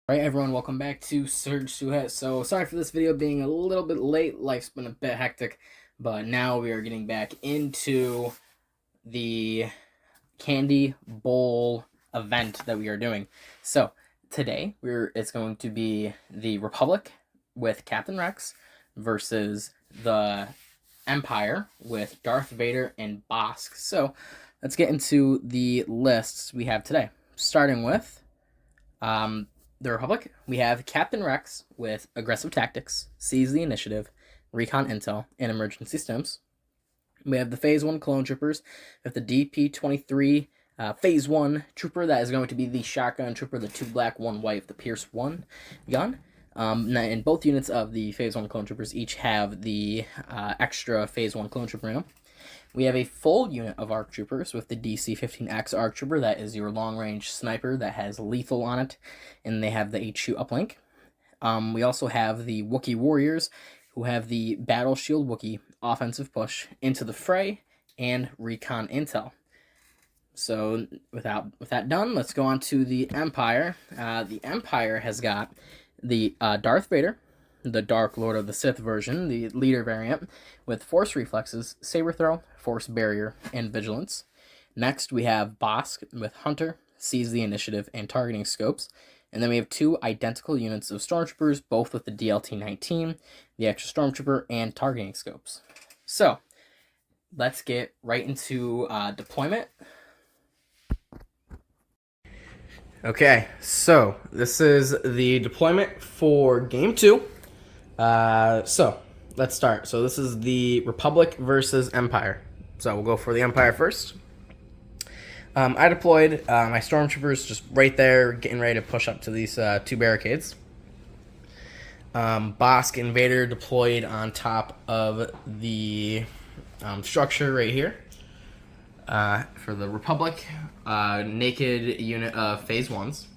All right, everyone, welcome back to Surge to Hit. So, sorry for this video being a little bit late. Life's been a bit hectic, but now we are getting back into the candy bowl event that we are doing. So, today it's going to be the Republic with Captain Rex versus the Empire with Darth Vader and Bosk. So, let's get into the lists we have today. Starting with the Republic, we have Captain Rex with Aggressive Tactics, Seize the Initiative, Recon Intel, and Emergency Stims. We have the Phase 1 Clone Troopers with the DP-23 Phase 1 Trooper. That is going to be the Shotgun Trooper, the 2 black, 1 white, the Pierce 1 gun. And both units of the Phase 1 Clone Troopers each have the extra Phase 1 Clone Trooper in them. We have a full unit of ARC Troopers with the DC-15X ARC Trooper. That is your long-range sniper that has lethal on it, and they have the HQ uplink. We also have the Wookiee Warriors, who have the Battle Shield Wookiee offensive push into the fray and recon intel. So with that done, let's go on to the Empire. The Empire has got the Darth Vader, the Dark Lord of the Sith version, the leader variant, with Force Reflexes, Saber Throw, Force Barrier, and Vigilance. Next, we have Bosk with Hunter, Seize the Initiative, and Targeting Scopes. And then we have 2 identical units of Stormtroopers, both with the DLT-19, the extra Stormtrooper, and Targeting Scopes. So, let's get right into deployment. Okay, so this is the deployment for Game 2. So let's start. So this is the Republic versus Empire. So we'll go for the Empire first. I deployed my Stormtroopers just right there, getting ready to push up to these 2 barricades. Bosk and Vader deployed on top of the structure right here. For the Republic, naked unit of Phase 1s.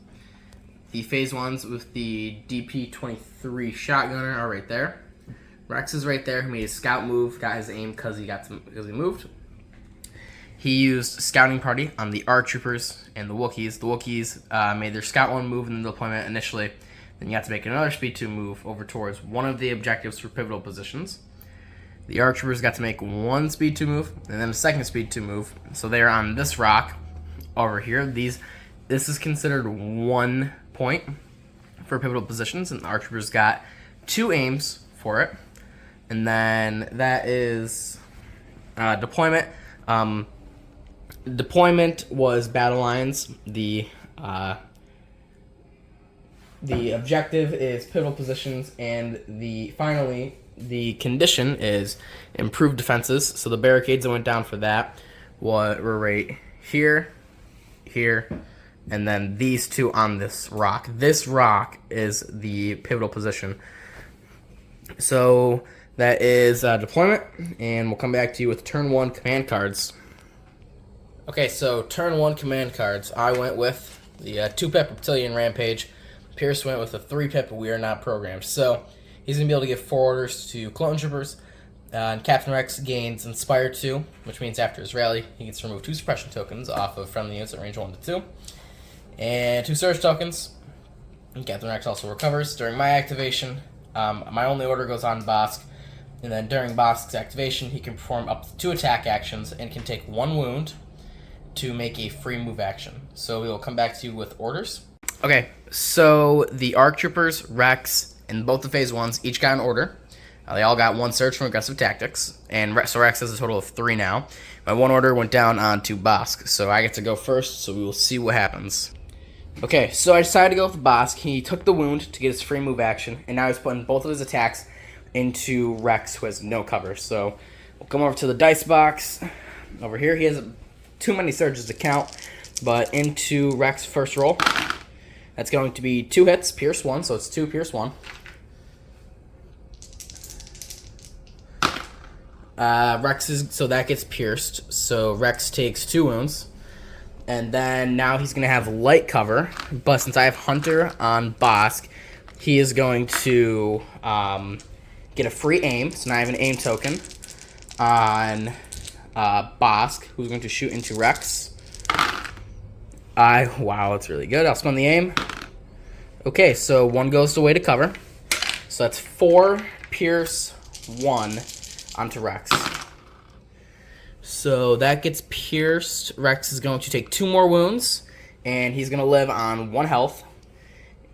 The Phase 1s with the DP-23 shotgunner are right there. Rex is right there. He made his scout move, got his aim because he moved. He used Scouting Party on the ARC Troopers and the Wookiees. The Wookiees made their Scout 1 move in the deployment initially. Then you have to make another Speed 2 move over towards one of the objectives for pivotal positions. The ARC Troopers got to make 1 Speed 2 move and then a second Speed 2 move. So they're on this rock over here. This is considered 1 point for pivotal positions, and the ARC Troopers got 2 aims for it. And then that is deployment. Deployment was battle lines. The objective is pivotal positions, and finally the condition is improved defenses. So the barricades that went down for that were right here, here, and then these 2 on this rock. This rock is the pivotal position. So that is deployment, and we'll come back to you with turn 1 command cards. Okay, so turn 1 command cards. I went with the 2-pip Reptilian Rampage. Pierce went with a 3-pip We Are Not Programmed. So he's going to be able to give 4 orders to Clone Troopers. And Captain Rex gains Inspire 2, which means after his rally, he gets to remove 2 suppression tokens off of friendly units at range 1 to 2. And 2 surge tokens. And Captain Rex also recovers during my activation. My only order goes on Bosk. And then during Bosk's activation, he can perform up to 2 attack actions and can take 1 wound to make a free move action. So we will come back to you with orders. Okay, so the ARC Troopers, Rex, and both the Phase 1s each got an order. They all got 1 surge from Aggressive Tactics, and so Rex has a total of 3 now. My 1 order went down onto Bosk, so I get to go first, so we will see what happens. Okay, so I decided to go with Bosk. He took the wound to get his free move action, and now he's putting both of his attacks into Rex, who has no cover. So we'll come over to the dice box. Over here, he has too many surges to count, but into Rex first roll. That's going to be 2 hits, Pierce 1, so it's 2 Pierce 1. So that gets pierced, so Rex takes 2 wounds. And then now he's going to have light cover, but since I have Hunter on Bosk, he is going to get a free aim. So now I have an aim token on Bosk, who's going to shoot into Rex. Wow, that's really good. I'll spend the aim. Okay, so 1 goes away to cover. So that's 4 Pierce, 1 onto Rex. So that gets pierced. Rex is going to take 2 more wounds, and he's going to live on 1 health.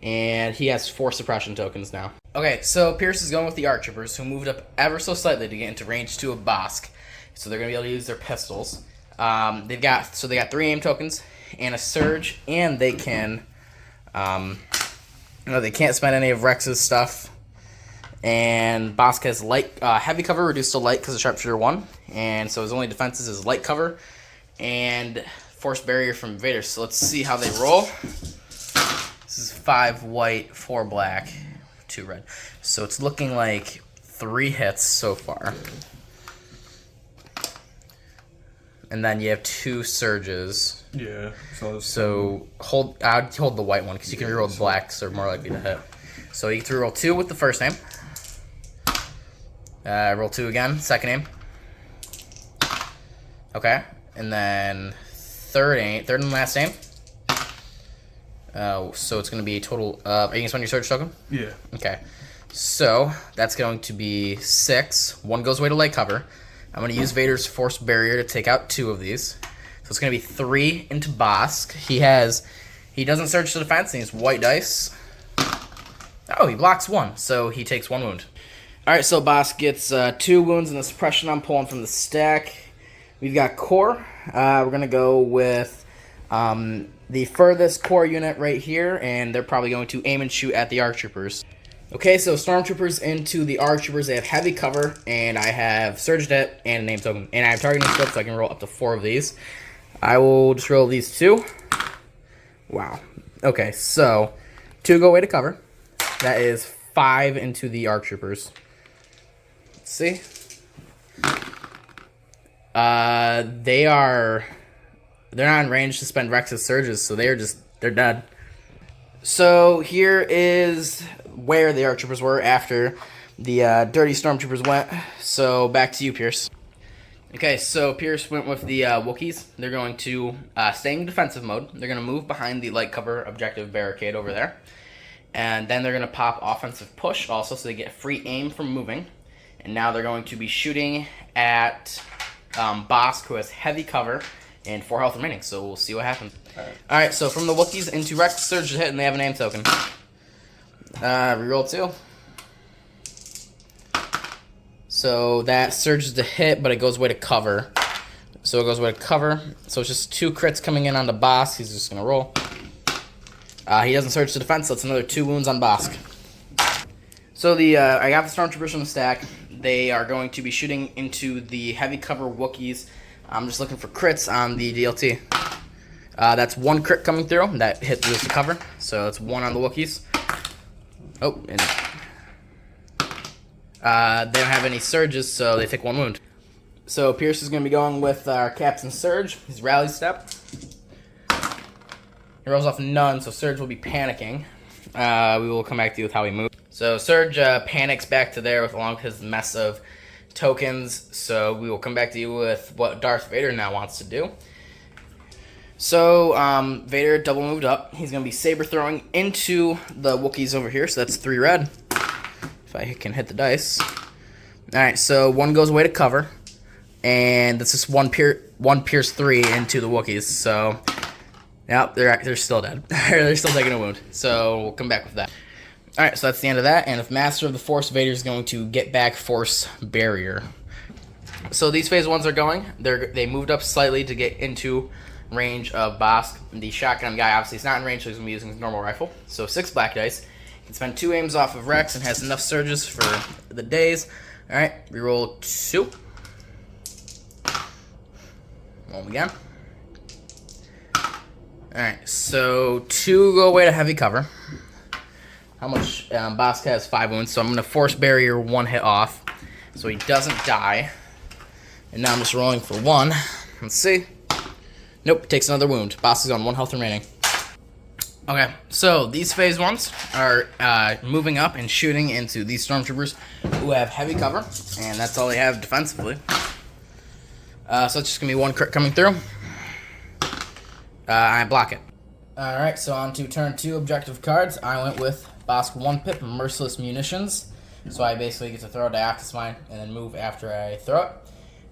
And he has 4 suppression tokens now. Okay, so Pierce is going with the ARC Troopers, who moved up ever so slightly to get into range 2 of Bosk. So they're going to be able to use their pistols. They got 3 aim tokens and a surge, and they can, they can't spend any of Rex's stuff. And Bosk has heavy cover reduced to light because of sharpshooter 1, and so his only defenses is light cover and force barrier from Vader. So let's see how they roll. This is 5 white, 4 black, 2 red. So it's looking like 3 hits so far. And then you have 2 surges. Yeah. So I'd hold the white one because you can reroll the black, so they're more likely to hit. So you can roll 2 with the first aim. Roll 2 again, second aim. Okay, and then third and last aim. So it's going to be a total. Are you going to spend your surge token? Yeah. Okay, so that's going to be 6. 1 goes away to light cover. I'm going to use Vader's force barrier to take out 2 of these. So it's going to be 3 into Bosk. He doesn't surge to defense, and he has white dice. Oh, he blocks 1, so he takes 1 wound. Alright, so Bosk gets 2 wounds in the suppression I'm pulling from the stack. We've got core. We're going to go with the furthest core unit right here, and they're probably going to aim and shoot at the ARC Troopers. Okay, so Stormtroopers into the ARC Troopers, they have heavy cover, and I have Surge Hit and a name token. And I have targeting scope, so I can roll up to 4 of these. I will just roll these 2. Wow. Okay, so 2 go away to cover. That is 5 into the ARC Troopers. Let's see. They're not in range to spend Rex's surges, so they're dead. So here is where the ARC Troopers were after the dirty Stormtroopers went. So back to you, Pierce. Okay, so Pierce went with the Wookiees. They're going to stay in defensive mode. They're going to move behind the light cover objective barricade over there. And then they're going to pop offensive push also, so they get free aim from moving. And now they're going to be shooting at Bosk, who has heavy cover and 4 health remaining. So we'll see what happens. Alright, so from the Wookiees into Rex, surge to hit, and they have an aim token. Reroll 2. So that surges to hit, but it goes away to cover. So it goes away to cover. So it's just 2 crits coming in onto Bosk. He's just going to roll. He doesn't surge to defense, so it's another 2 wounds on Bosk. So I got the Stormtroopers from the stack. They are going to be shooting into the heavy cover Wookiees. I'm just looking for crits on the DLT. That's 1 crit coming through. That hit through the cover. So it's 1 on the Wookiees. Oh, and they don't have any surges, so they take 1 wound. So Pierce is going to be going with our Captain Surge. His rally step. He rolls off none, so Surge will be panicking. We will come back to you with how he moves. So Surge panics back to there along with his mess of tokens. So we will come back to you with what Darth Vader now wants to do. So Vader double moved up. He's going to be saber throwing into the Wookiees over here. So that's 3 red. If I can hit the dice. Alright, so 1 goes away to cover. And this is 1 pierce 3 into the Wookiees. So, yep, they're still dead. They're still taking a wound. So we'll come back with that. Alright, so that's the end of that. And if Master of the Force, Vader is going to get back Force Barrier. So these phase 1s are going. They moved up slightly to get into range of Bosk. The shotgun guy obviously is not in range, so he's going to be using his normal rifle. So 6 black dice. He can spend 2 aims off of Rex and has enough surges for the days. Alright, reroll 2. Roll again. Alright, so 2 go away to heavy cover. How much? Bosk has 5 wounds, so I'm going to force barrier 1 hit off so he doesn't die. And now I'm just rolling for 1. Let's see. Nope, takes another wound. Bosk is on 1 health remaining. Okay, so these phase 1s are moving up and shooting into these Stormtroopers who have heavy cover, and that's all they have defensively. So it's just going to be 1 crit coming through. I block it. Alright, so on to turn 2 objective cards. I went with Bosk 1 Pip, Merciless Munitions. So I basically get to throw a Dioctus Mine and then move after I throw it.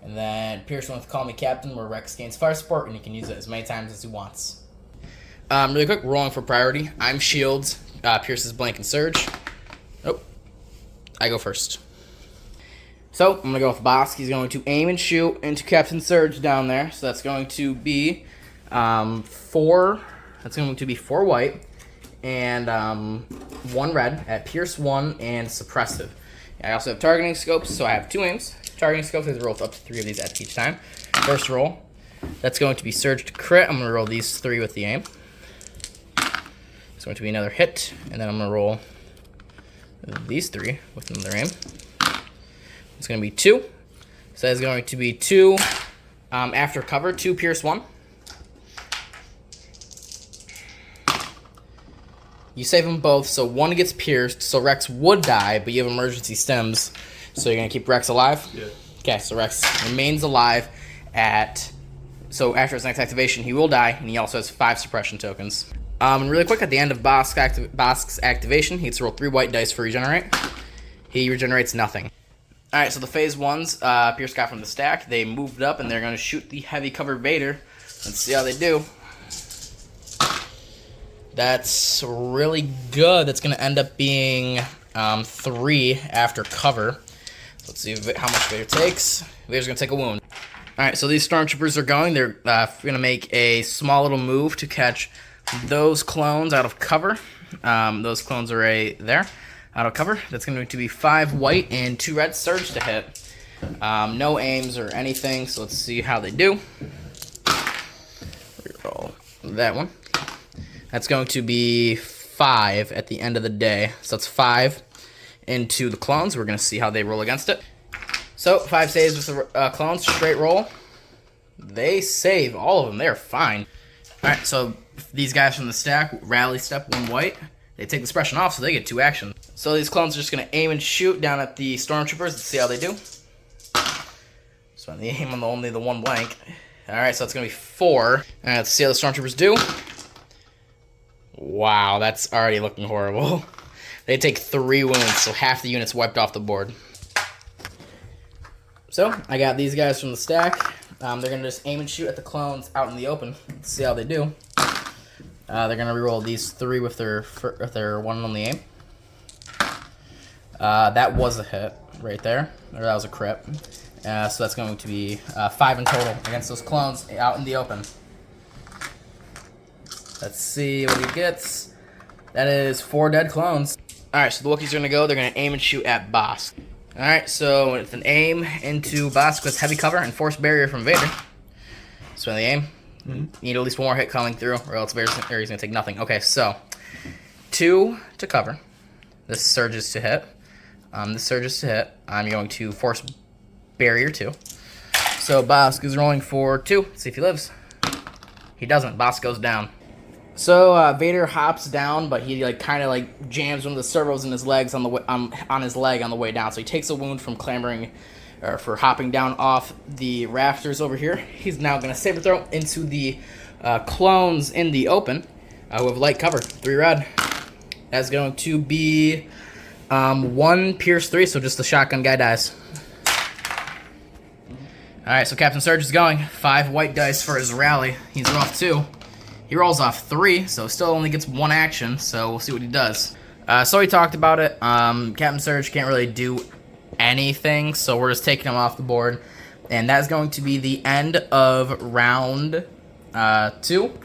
And then Pierce went with Call Me Captain, where Rex gains fire support, and he can use it as many times as he wants. Really quick, rolling for priority. I'm Shields, Pierce is Blank and Surge. Oh, I go first. So I'm going to go with Bosk. He's going to aim and shoot into Captain Surge down there. So that's going to be 4. That's going to be 4 white and 1 red at Pierce 1 and Suppressive. I also have Targeting Scopes, so I have 2 aims. Targeting Scopes, I roll up to 3 of these at each time. First roll, that's going to be Surge to crit. I'm going to roll these 3 with the aim. It's going to be another hit, and then I'm going to roll these 3 with another aim. It's going to be 2. So that's going to be 2 after cover, 2 Pierce 1. You save them both, so 1 gets pierced, so Rex would die, but you have emergency stems, so you're going to keep Rex alive? Yeah. Okay, so Rex remains alive so after his next activation, he will die, and he also has 5 suppression tokens. And really quick, at the end of Bosk's activation, he gets to roll 3 white dice for regenerate. He regenerates nothing. Alright, so the phase 1s, Pierce got from the stack. They moved up, and they're going to shoot the heavy cover Vader. Let's see how they do. That's really good. That's going to end up being 3 after cover. Let's see how much Vader takes. Vader's going to take a wound. Alright, so these Stormtroopers are going. They're going to make a small little move to catch those clones out of cover. Those clones are right there, out of cover. That's going to be 5 white and 2 red Surge to hit. No aims or anything, so let's see how they do. Reroll that one. That's going to be 5 at the end of the day. So that's 5 into the clones. We're going to see how they roll against it. So 5 saves with the clones. Straight roll. They save all of them. They're fine. Alright, so these guys from the stack, rally step 1 white. They take the suppression off, so they get 2 actions. So these clones are just going to aim and shoot down at the Stormtroopers. Let's see how they do. So they aim on only the 1 blank. Alright, so it's going to be 4. Alright, let's see how the Stormtroopers do. Wow, that's already looking horrible. They take 3 wounds, so half the unit's wiped off the board. So, I got these guys from the stack. They're going to just aim and shoot at the clones out in the open. Let's see how they do. They're going to reroll these 3 with their 1 and only aim. That was a hit right there. Or that was a crit. So that's going to be 5 in total against those clones out in the open. Let's see what he gets. That is 4 dead clones. Alright, so the Wookiees are going to go. They're going to aim and shoot at Bosk. Alright, so with an aim into Bosk with heavy cover and force barrier from Vader. So the aim. Need at least 1 more hit coming through, or else Vader's going to take nothing. Okay, so 2 to cover. This surges to hit. This surges to hit. I'm going to force barrier 2. So Bosk is rolling for 2. Let's see if he lives. He doesn't. Bosk goes down. So Vader hops down, but he kind of jams one of the servos in his legs on the way, on his leg on the way down. So he takes a wound from for hopping down off the rafters over here. He's now going to saber throw into the clones in the open who have light cover. 3 red. That's going to be 1 pierce 3, so just the shotgun guy dies. Alright, so Captain Surge is going. 5 white dice for his rally. He's off 2. He rolls off 3, so still only gets 1 action, so we'll see what he does. So we talked about it. Captain Surge can't really do anything, so we're just taking him off the board. And that's going to be the end of round 2.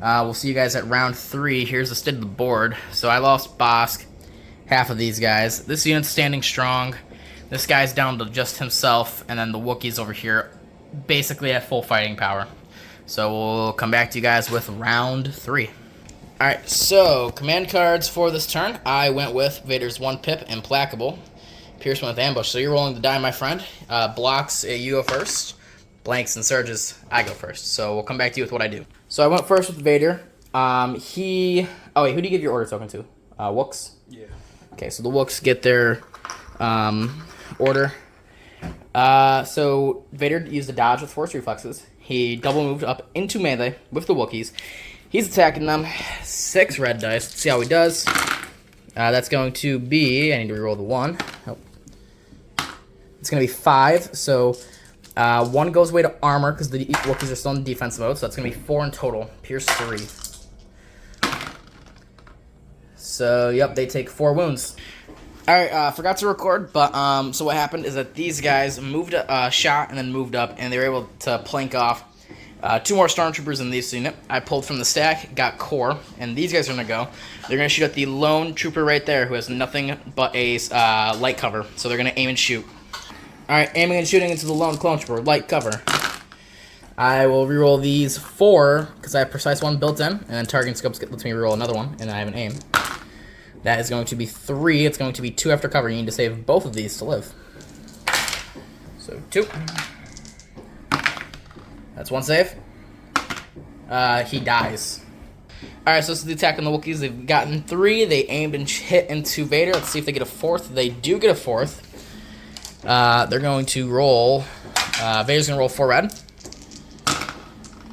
We'll see you guys at round 3. Here's the state of the board. So I lost Bosk, half of these guys. This unit's standing strong. This guy's down to just himself, and then the Wookiees over here basically have full fighting power. So we'll come back to you guys with round 3. Alright, so command cards for this turn. I went with Vader's 1 Pip, Implacable. Pierce went with Ambush. So you're rolling to die, my friend. Blocks, you go first. Blanks and Surges, I go first. So we'll come back to you with what I do. So I went first with Vader. Oh wait, who do you give your order token to? Wooks? Yeah. Okay, so the Wooks get their order. So Vader used a dodge with Force Reflexes. He double moved up into melee with the Wookiees. He's attacking them. 6 red dice. Let's see how he does. That's going to be... I need to reroll the 1. Oh. It's going to be 5. So 1 goes away to armor because the Wookiees are still in defense mode. So that's going to be 4 in total. Pierce 3. So, yep, they take 4 wounds. Alright, forgot to record, but so what happened is that these guys moved shot and then moved up, and they were able to plank off 2 more stormtroopers in this unit. I pulled from the stack, got core, and these guys are going to go. They're going to shoot at the lone trooper right there who has nothing but a light cover, so they're going to aim and shoot. Alright, aiming and shooting into the lone clone trooper, light cover. I will reroll these 4, because I have precise 1 built in, and then targeting scopes lets me reroll another one, and then I have an aim. That is going to be 3. It's going to be 2 after cover. You need to save both of these to live. So 2. That's 1 save. He dies. Alright, so this is the attack on the Wookiees. They've gotten 3. They aimed and hit into Vader. Let's see if they get a 4th. They do get a 4th. They're going to roll... Vader's going to roll 4 red.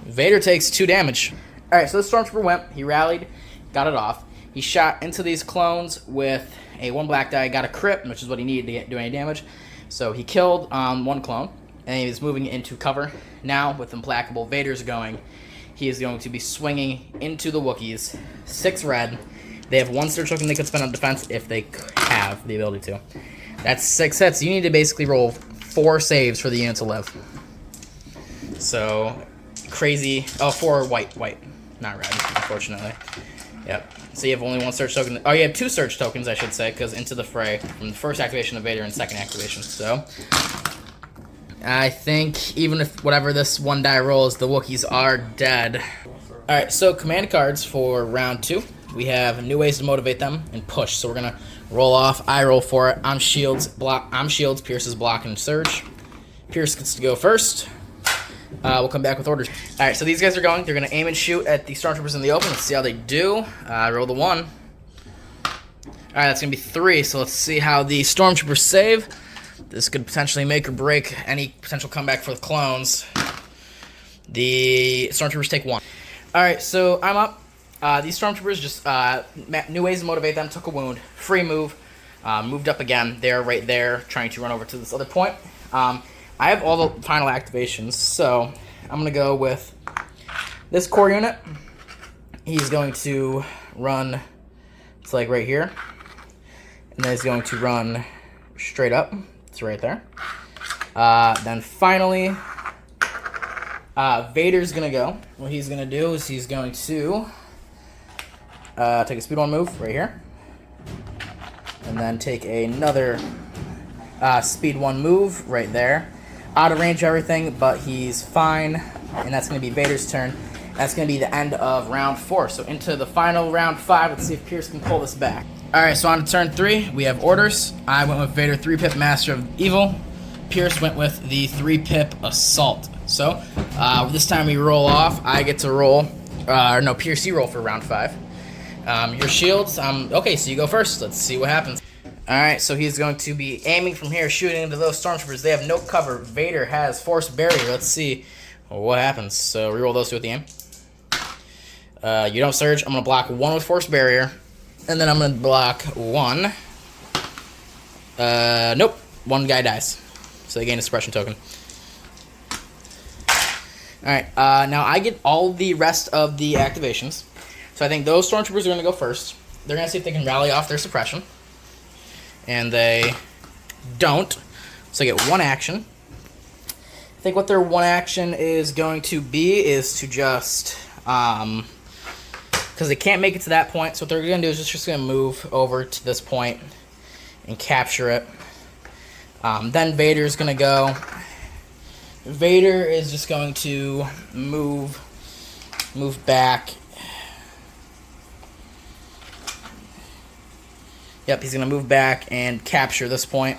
Vader takes 2 damage. Alright, so this Stormtrooper went. He rallied. Got it off. He shot into these clones with a 1 black die, got a crit, which is what he needed to do any damage. So he killed 1 clone, and he was moving into cover. Now, with Implacable Vader's going, he is going to be swinging into the Wookiees. 6 red. They have 1 surge token they could spend on defense if they have the ability to. That's 6 hits. You need to basically roll 4 saves for the unit to live. So, crazy. Oh, 4 white. Not red, unfortunately. Yep. So you have only 1 search token. Oh, you have 2 search tokens, I should say, because into the fray from the first activation of Vader and second activation. So I think even if whatever this 1 die rolls, the Wookiees are dead. All right, so command cards for round 2. We have new ways to motivate them and push. So we're gonna roll off. I roll for it. I'm shields. Block. I'm shields. Pierce is block and surge. Pierce gets to go first. We'll come back with orders. Alright, so these guys are going. They're going to aim and shoot at the Stormtroopers in the open. Let's see how they do. Roll the 1. Alright, that's going to be 3. So let's see how the Stormtroopers save. This could potentially make or break any potential comeback for the clones. The Stormtroopers take 1. Alright, so I'm up. These Stormtroopers just, new ways to motivate them. Took a wound. Free move. Moved up again. They're right there trying to run over to this other point. I have all the final activations, so I'm going to go with this core unit. He's going to run, it's like right here, and then he's going to run straight up. It's right there. Then finally, Vader's going to go. What he's going to do is he's going to take a speed 1 move right here, and then take another speed 1 move right there. Out of range of everything, but he's fine. And that's going to be Vader's turn. That's going to be the end of round 4. So into the final round 5. Let's see if Pierce can pull this back. Alright, so on to turn 3. We have orders. I went with Vader 3-pip Master of Evil. Pierce went with the 3-pip Assault. So, this time we roll off. I get to roll. No, Pierce, you roll for round 5. Your shields. Okay, so you go first. Let's see what happens. Alright, so he's going to be aiming from here, shooting into those Stormtroopers. They have no cover. Vader has Force Barrier. Let's see what happens. So reroll those 2 at the aim. You don't surge. I'm going to block 1 with Force Barrier. And then I'm going to block 1. Nope. 1 guy dies. So they gain a suppression token. Alright, now I get all the rest of the activations. So I think those Stormtroopers are going to go first. They're going to see if they can rally off their suppression. And they don't. So they get 1 action. I think what their 1 action is going to be is to just... because they can't make it to that point. So what they're going to do is just going to move over to this point and capture it. Then Vader's going to go. Vader is just going to move back. Yep, he's going to move back and capture this point.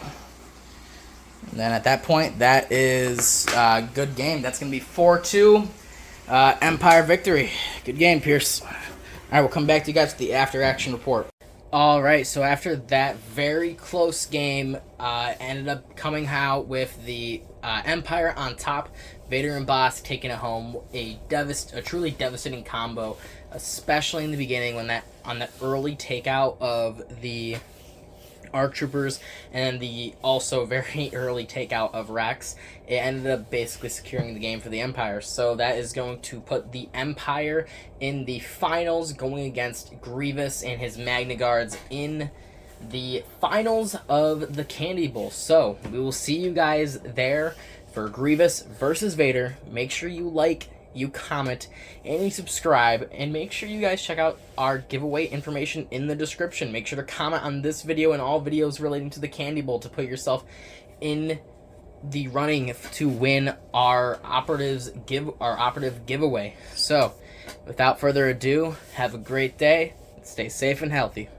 And then at that point, that is a good game. That's going to be 4-2 Empire victory. Good game, Pierce. All right, we'll come back to you guys with the after-action report. All right, so after that very close game, ended up coming out with the Empire on top. Vader and Boss taking it home. A truly devastating combo. especially in the beginning when on that early takeout of the ARC troopers and the also very early takeout of Rex. It ended up basically securing the game for the Empire. So that is going to put the Empire in the finals, going against Grievous and his Magna Guards in the finals of the Candy Bowl. So we will see you guys there for Grievous versus Vader. Make sure you like, you comment, and you subscribe, and make sure you guys check out our giveaway information in the description. Make sure to comment on this video and all videos relating to the Candy Bowl to put yourself in the running to win our operative giveaway. So without further ado, have a great day, stay safe and healthy.